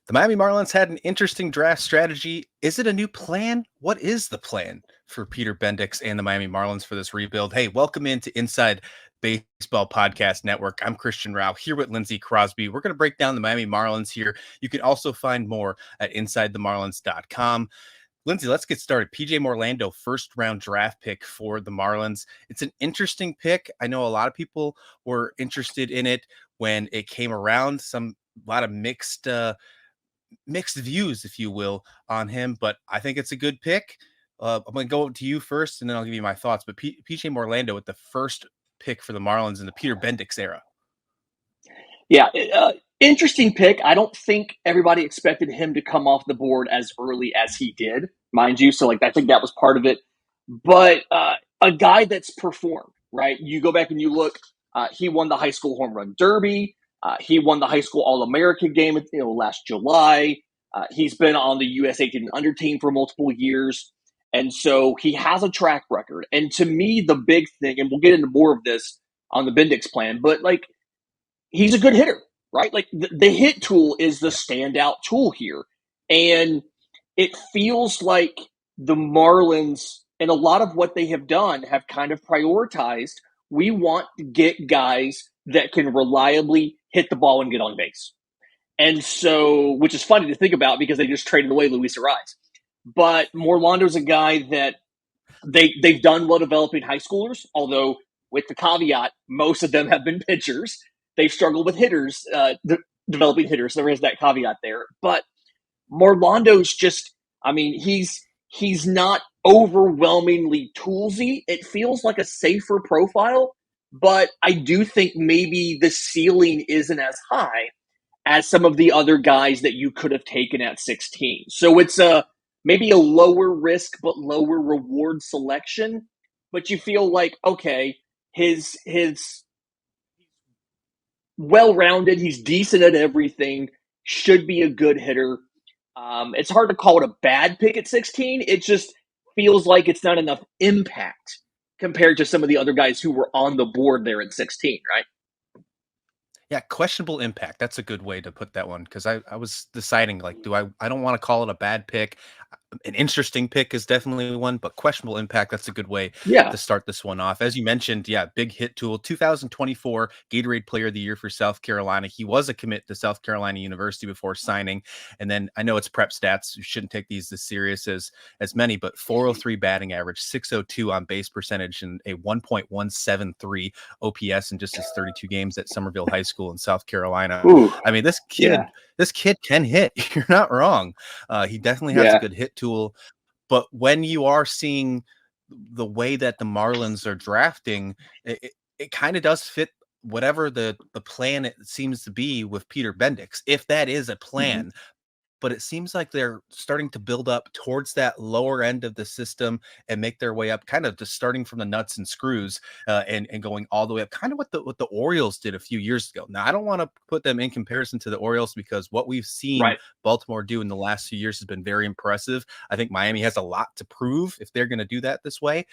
The Miami Marlins had an interesting draft strategy. Is it a new plan? What is the plan for Peter Bendix and the Miami Marlins for this rebuild? Hey, welcome into Inside Baseball Podcast Network. I'm Christian Rauh here with Lindsay Crosby. We're going to break down the Miami Marlins here. You can also find more at InsideTheMarlins.com. Lindsay, let's get started. PJ Morlando, first round draft pick for the Marlins. It's an interesting pick. I know a lot of people were interested in it when it came around. A lot of mixed views, if you will, on him, but I think it's a good pick. I'm going to go to you first, and then I'll give you my thoughts. But PJ Morlando with the first pick for the Marlins in the Peter Bendix era. Yeah, interesting pick. I don't think everybody expected him to come off the board as early as he did, mind you. So, I think that was part of it. But a guy that's performed, right? You go back and you look. He won the high school home run derby. He won the high school All-American game, last July. He's been on the US 18 under team for multiple years. And so he has a track record. And to me, the big thing, and we'll get into more of this on the Bendix plan, but he's a good hitter, right? The hit tool is the standout tool here. And it feels like the Marlins and a lot of what they have done have kind of prioritized. We want to get guys that can reliably hit the ball and get on base. And so, which is funny to think about because they just traded away Luis Ariz. But Morlando's a guy that they've done well developing high schoolers, although with the caveat, most of them have been pitchers. They've struggled with hitters, developing hitters. There is that caveat there. But Morlando's just, he's not overwhelmingly toolsy. It feels like a safer profile, but I do think maybe the ceiling isn't as high as some of the other guys that you could have taken at 16. So it's maybe a lower risk but lower reward selection. But you feel like, okay, his well-rounded, he's decent at everything, should be a good hitter. It's hard to call it a bad pick at 16. It just feels like it's not enough impact compared to some of the other guys who were on the board there at 16, right? Yeah, questionable impact. That's a good way to put that one because I was deciding I don't want to call it a bad pick. An interesting pick is definitely one, but questionable impact, that's a good way Yeah. to start this one off. As you mentioned, yeah, big hit tool, 2024 Gatorade Player of the Year for South Carolina. He was a commit to South Carolina University before signing. And then I know it's prep stats. You shouldn't take these as serious as many, but 403 batting average, 602 on base percentage, and a 1.173 OPS in just his 32 games at Somerville High School in South Carolina. Ooh, I mean, this kid can hit. You're not wrong. He definitely has a good hit tool. But when you are seeing the way that the Marlins are drafting, it kind of does fit whatever the plan it seems to be with Peter Bendix, if that is a plan. Mm-hmm. But it seems like they're starting to build up towards that lower end of the system and make their way up, kind of just starting from the nuts and screws and going all the way up, kind of what the Orioles did a few years ago. Now, I don't want to put them in comparison to the Orioles because what we've seen Baltimore do in the last few years has been very impressive. I think Miami has a lot to prove if they're going to do that this way.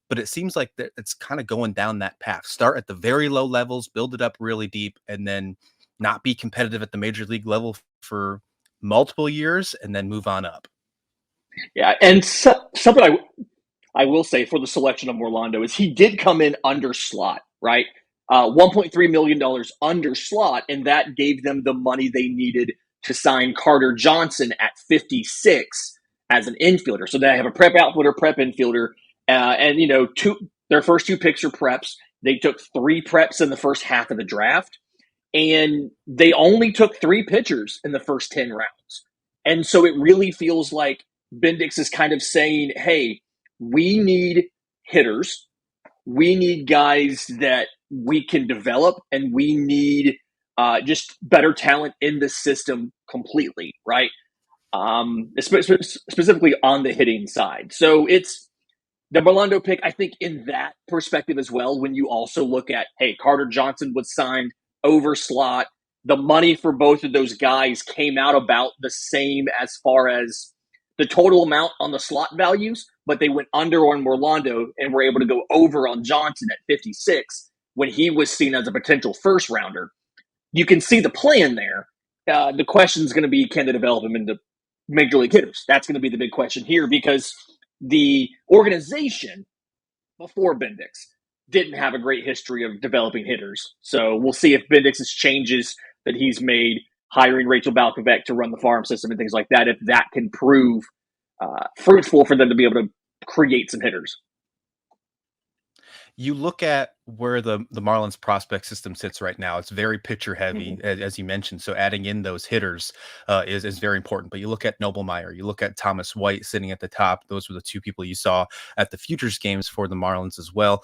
But it seems like it's kind of going down that path. Start at the very low levels, build it up really deep, and then not be competitive at the major league level for multiple years and then move on up. Yeah, and something I will say for the selection of Morlando is he did come in under slot, right? $1.3 million under slot, and that gave them the money they needed to sign Carter Johnson at 56 as an infielder. So they have a prep outfielder, prep infielder, and their first two picks are preps. They took 3 preps in the first half of the draft. And they only took 3 pitchers in the first 10 rounds. And so it really feels like Bendix is kind of saying, hey, we need hitters. We need guys that we can develop, and we need just better talent in the system completely, right? Specifically on the hitting side. So it's the Morlando pick, I think, in that perspective as well, when you also look at, hey, Carter Johnson was signed over slot. The money for both of those guys came out about the same as far as the total amount on the slot values, but they went under on Morlando and were able to go over on Johnson at 56 when he was seen as a potential first rounder. You can see the plan there. The question is going to be, can they develop him into major league hitters? That's going to be the big question here, because the organization before Bendix didn't have a great history of developing hitters. So we'll see if Bendix's changes that he's made, hiring Rachel Balkovec to run the farm system and things like that, if that can prove fruitful for them to be able to create some hitters. You look at where the Marlins prospect system sits right now. It's very pitcher heavy, as you mentioned. So adding in those hitters is very important. But you look at Noblemeyer, you look at Thomas White sitting at the top. Those were the two people you saw at the Futures games for the Marlins as well.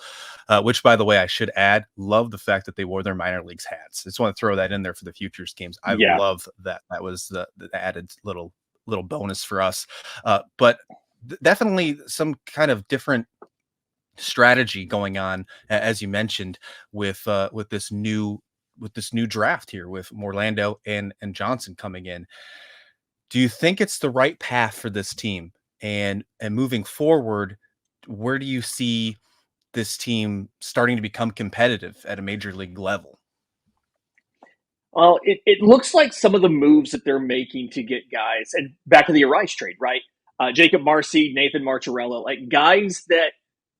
Which, by the way, I should add, love the fact that they wore their minor leagues hats. I just want to throw that in there for the Futures games. I love that. That was the added little bonus for us. But definitely some kind of different strategy going on, as you mentioned, with this new draft here with Morlando and Johnson coming in. Do you think it's the right path for this team? And moving forward, where do you see this team starting to become competitive at a major league level? Well, it looks like some of the moves that they're making to get guys, and back to the Arise trade, right? Jacob Marcy, Nathan Marcharella, like guys that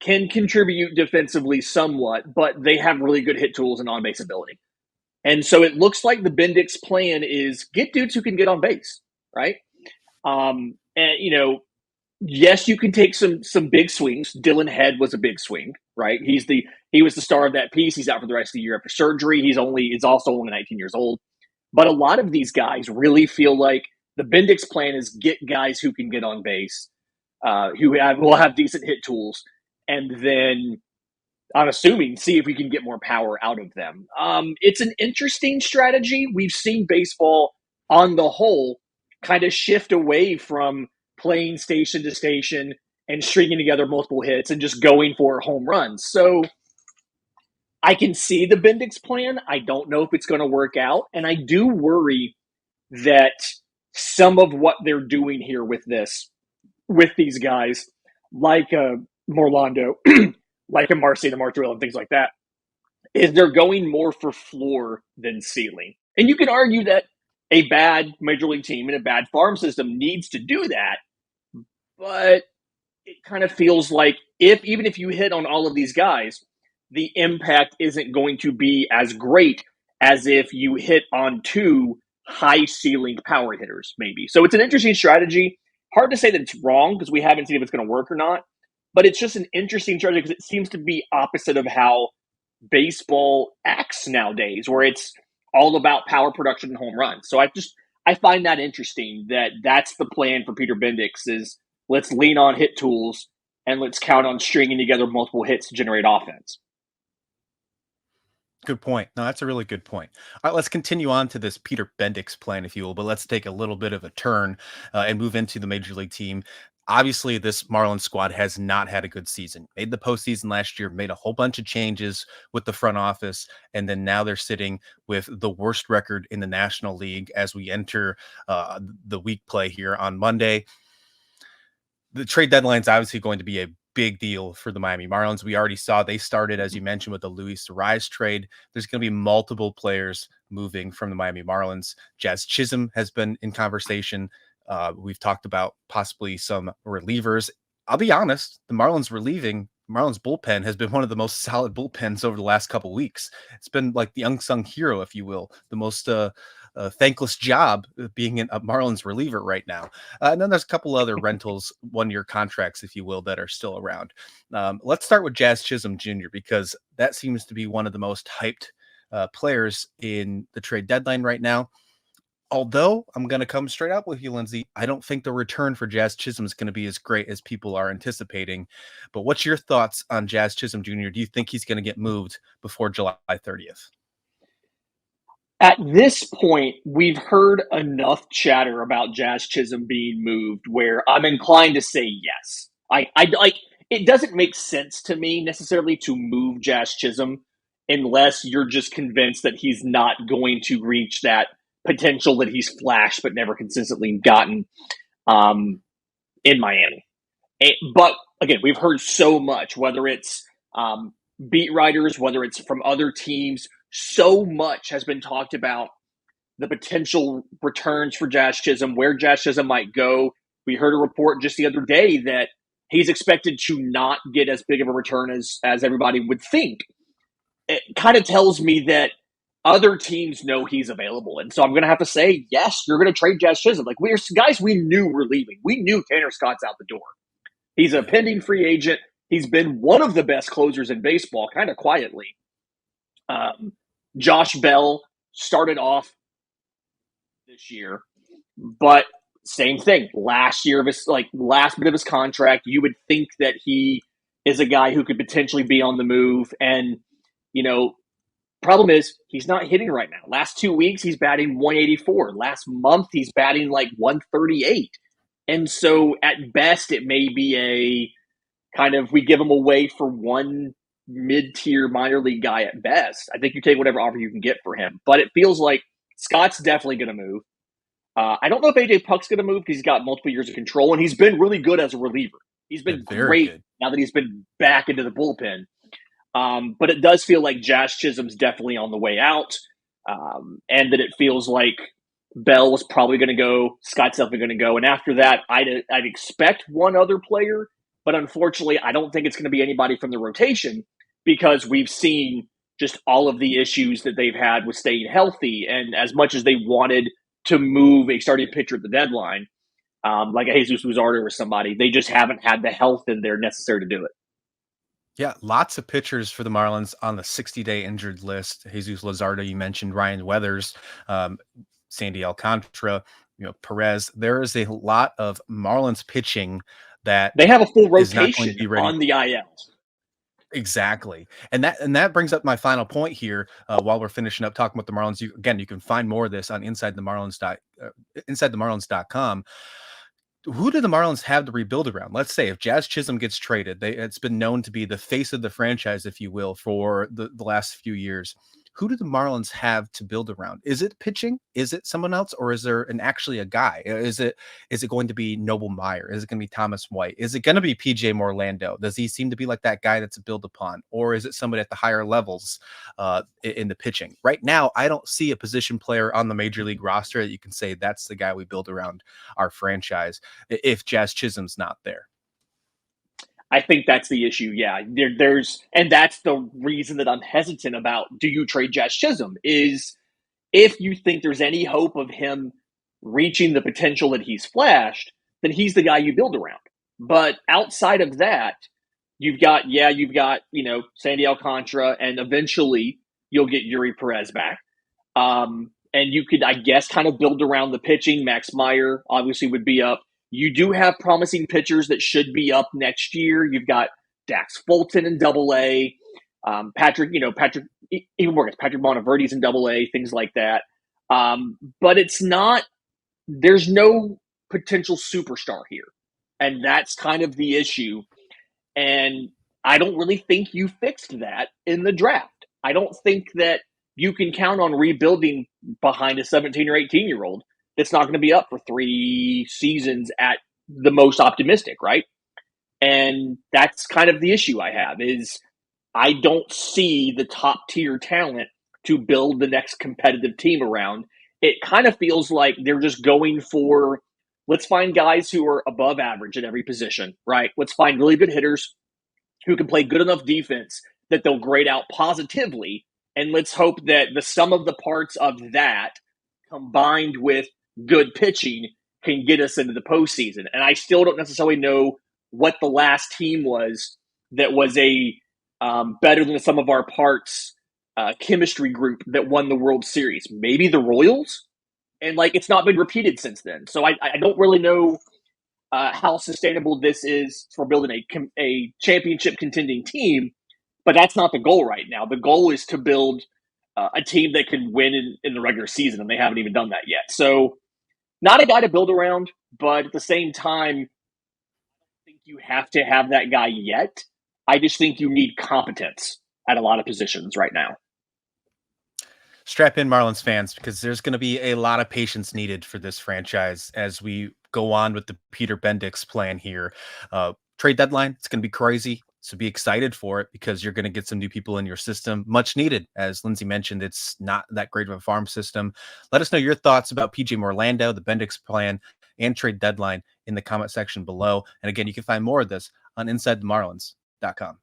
can contribute defensively somewhat, but they have really good hit tools and on base ability. And so it looks like the Bendix plan is get dudes who can get on base, right? And yes, you can take some big swings. Dylan Head was a big swing, right? He was the star of that piece. He's out for the rest of the year after surgery. He's also only 19 years old. But a lot of these guys really feel like the Bendix plan is get guys who can get on base, will have decent hit tools, and then I'm assuming see if we can get more power out of them. It's an interesting strategy. We've seen baseball on the whole kind of shift away from playing station to station and stringing together multiple hits and just going for home runs. So I can see the Bendix plan. I don't know if it's going to work out. And I do worry that some of what they're doing here with these guys, like Morlando, like a Marcy, the Martorell, and things like that, is they're going more for floor than ceiling. And you can argue that a bad major league team and a bad farm system needs to do that, but it kind of feels like even if you hit on all of these guys, the impact isn't going to be as great as if you hit on two high ceiling power hitters, maybe. So it's an interesting strategy. Hard to say that it's wrong because we haven't seen if it's going to work or not, but it's just an interesting strategy because it seems to be opposite of how baseball acts nowadays, where it's all about power production and home runs. So I find that interesting that that's the plan for Peter Bendix is let's lean on hit tools and let's count on stringing together multiple hits to generate offense. Good point. No, that's a really good point. All right, let's continue on to this Peter Bendix plan, if you will, but let's take a little bit of a turn and move into the major league team. Obviously, this Marlins squad has not had a good season. Made the postseason last year, made a whole bunch of changes with the front office, and then now they're sitting with the worst record in the National League as we enter the week play here on Monday. The trade deadline is obviously going to be a big deal for the Miami Marlins. We already saw they started, as you mentioned, with the Luis Rise trade. There's going to be multiple players moving from the Miami Marlins. Jazz Chisholm has been in conversation. We've talked about possibly some relievers. I'll be honest, the Marlins bullpen has been one of the most solid bullpens over the last couple weeks. It's been like the unsung hero, if you will, the most thankless job being a Marlins reliever right now. And then there's a couple other rentals, 1-year contracts, if you will, that are still around. Let's start with Jazz Chisholm Jr. because that seems to be one of the most hyped players in the trade deadline right now. Although I'm going to come straight up with you, Lindsay, I don't think the return for Jazz Chisholm is going to be as great as people are anticipating. But what's your thoughts on Jazz Chisholm Jr.? Do you think he's going to get moved before July 30th? At this point, we've heard enough chatter about Jazz Chisholm being moved where I'm inclined to say yes. I like it doesn't make sense to me necessarily to move Jazz Chisholm unless you're just convinced that he's not going to reach that potential that he's flashed but never consistently gotten in Miami. But again, we've heard so much, whether it's beat writers, whether it's from other teams, so much has been talked about the potential returns for Jazz Chisholm, where Jazz Chisholm might go. We heard a report just the other day that he's expected to not get as big of a return as everybody would think. It kind of tells me that other teams know he's available. And so I'm going to have to say, yes, you're going to trade Jazz Chisholm. Like, we're guys we knew were leaving. We knew Tanner Scott's out the door. He's a pending free agent. He's been one of the best closers in baseball, kind of quietly. Josh Bell started off this year, but same thing. Last year of his last bit of his contract, you would think that he is a guy who could potentially be on the move. And problem is he's not hitting right now. Last 2 weeks he's batting 184. Last month he's batting like 138. And so at best it may be a kind of we give him away for one mid-tier minor league guy at best. I think you take whatever offer you can get for him. But it feels like Scott's definitely going to move. I don't know if AJ Puck's going to move because he's got multiple years of control, and he's been really good as a reliever. He's been great now that he's been back into the bullpen. But it does feel like Jazz Chisholm's definitely on the way out, and that it feels like Bell was probably going to go, Scott's definitely going to go, and after that, I'd expect one other player, but unfortunately, I don't think it's going to be anybody from the rotation because we've seen just all of the issues that they've had with staying healthy, and as much as they wanted to move a starting pitcher at the deadline, like a Jesus Luzardo or somebody, they just haven't had the health in there necessary to do it. Yeah, lots of pitchers for the Marlins on the 60-day injured list. Jesus Luzardo, you mentioned Ryan Weathers, Sandy Alcantara, Perez. There is a lot of Marlins pitching that they have a full is not going rotation to be ready. on the IL. Exactly. And that brings up my final point here. While we're finishing up talking about the Marlins, you can find more of this on InsideTheMarlins.com. Who do the Marlins have to rebuild around? Let's say if Jazz Chisholm gets traded, it's been known to be the face of the franchise, if you will, for the last few years. Who do the Marlins have to build around? Is it pitching? Is it someone else? Or is there actually a guy? Is it going to be Noble Meyer? Is it going to be Thomas White? Is it going to be PJ Morlando? Does he seem to be like that guy that's a build upon? Or is it somebody at the higher levels in the pitching? Right now, I don't see a position player on the major league roster that you can say that's the guy we build around our franchise if Jazz Chisholm's not there. I think that's the issue. Yeah, and that's the reason that I'm hesitant about. Do you trade Jazz Chisholm? Is if you think there's any hope of him reaching the potential that he's flashed, then he's the guy you build around. But outside of that, you've got Sandy Alcantara, and eventually you'll get Yuri Perez back. And you could, I guess, kind of build around the pitching. Max Meyer obviously would be up. You do have promising pitchers that should be up next year. You've got Dax Fulton in Double-A, Patrick Monteverde's in Double-A, things like that. But it's not. There's no potential superstar here, and that's kind of the issue. And I don't really think you fixed that in the draft. I don't think that you can count on rebuilding behind a 17 or 18-year-old that's not going to be up for 3 seasons at the most optimistic, right? And that's kind of the issue I have is I don't see the top tier talent to build the next competitive team around. It kind of feels like they're just going for, let's find guys who are above average at every position, right? Let's find really good hitters who can play good enough defense that they'll grade out positively. And let's hope that the sum of the parts of that combined with good pitching can get us into the postseason. And I still don't necessarily know what the last team was that was a better than the sum of our parts chemistry group that won the World Series. Maybe the Royals? And it's not been repeated since then. So I don't really know how sustainable this is for building a championship contending team, but that's not the goal right now. The goal is to build a team that can win in the regular season, and they haven't even done that yet. So not a guy to build around, but at the same time, I don't think you have to have that guy yet. I just think you need competence at a lot of positions right now. Strap in, Marlins fans, because there's going to be a lot of patience needed for this franchise as we go on with the Peter Bendix plan here. Trade deadline, it's going to be crazy. So be excited for it because you're going to get some new people in your system, much needed. As Lindsay mentioned, it's not that great of a farm system. Let us know your thoughts about PJ Morlando, the Bendix plan, and trade deadline in the comment section below. And again, you can find more of this on InsideTheMarlins.com.